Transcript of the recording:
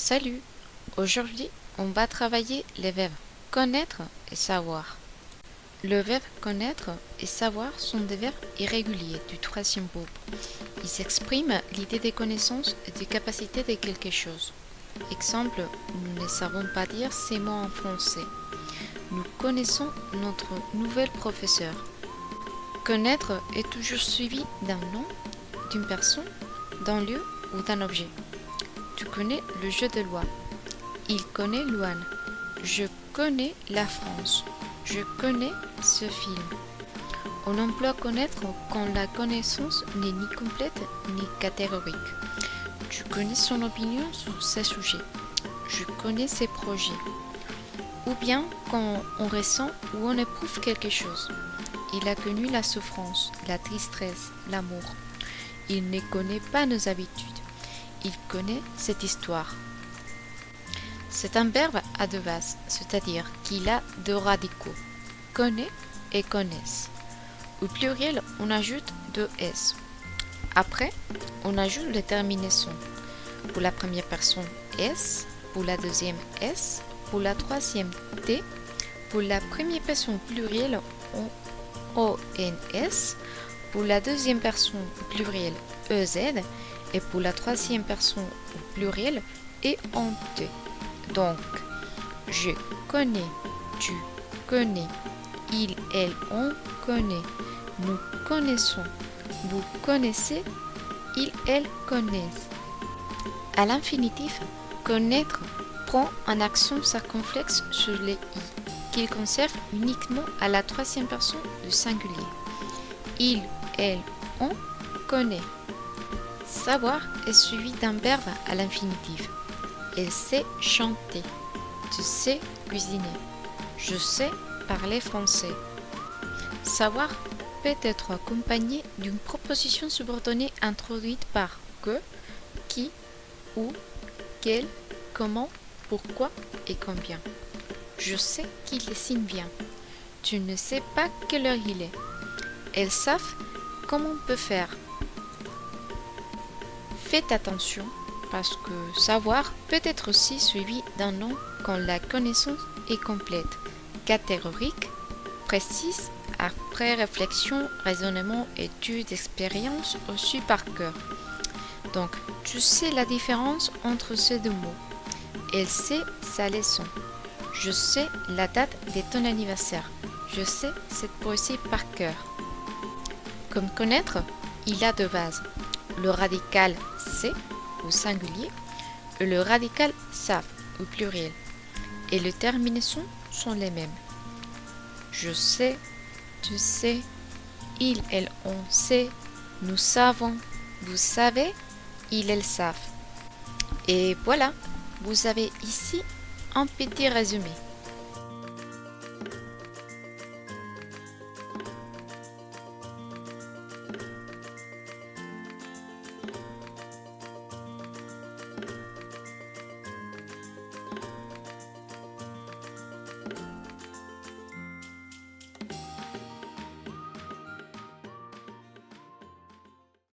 Salut! Aujourd'hui, on va travailler les verbes connaître et savoir. Le verbe connaître et savoir sont des verbes irréguliers du troisième groupe. Ils expriment l'idée des connaissances et des capacités de quelque chose. Exemple, nous ne savons pas dire ces mots en français. Nous connaissons notre nouvel professeur. Connaître est toujours suivi d'un nom, d'une personne, d'un lieu ou d'un objet. Tu connais le jeu de loi. Il connaît Louane. Je connais la France. Je connais ce film. On emploie connaître quand la connaissance n'est ni complète ni catégorique. Tu connais son opinion sur ces sujets. Je connais ses projets. Ou bien quand on ressent ou on éprouve quelque chose. Il a connu la souffrance, la tristesse, l'amour. Il ne connaît pas nos habitudes. Il connaît cette histoire. C'est un verbe à deux bases, c'est-à-dire qu'il a deux radicaux, connaît et connaissent. Au pluriel, on ajoute deux S. Après, on ajoute les terminaisons. Pour la première personne, S. Pour la deuxième, S. Pour la troisième, T. Pour la première personne plurielle, ONS. Pour la deuxième personne plurielle, EZ. Et pour la troisième personne au pluriel, ENT. Donc, je connais, tu connais, il, elle, on connaît, nous connaissons, vous connaissez, il, elle connaissent. À l'infinitif, connaître prend un accent circonflexe sur les i, qu'il conserve uniquement à la troisième personne du singulier. Il, elle, on connaît. Savoir est suivi d'un verbe à l'infinitif. Elle sait chanter. Tu sais cuisiner. Je sais parler français. Savoir peut être accompagné d'une proposition subordonnée introduite par que, qui, où, quel, comment, pourquoi et combien. Je sais qu'il dessine bien. Tu ne sais pas quelle heure il est. Elles savent comment on peut faire. Faites attention parce que savoir peut être aussi suivi d'un nom quand la connaissance est complète, catégorique, précise, après réflexion, raisonnement, étude, expérience, reçue par cœur. Donc, tu sais la différence entre ces deux mots. Elle sait sa leçon. Je sais la date de ton anniversaire. Je sais cette poésie par cœur. Comme connaître, il a deux bases. Le radical c'est au singulier et le radical savent au pluriel. Et les terminaisons sont les mêmes. Je sais, tu sais, il, elle, on sait, nous savons, vous savez, ils, elles savent. Et voilà, vous avez ici un petit résumé.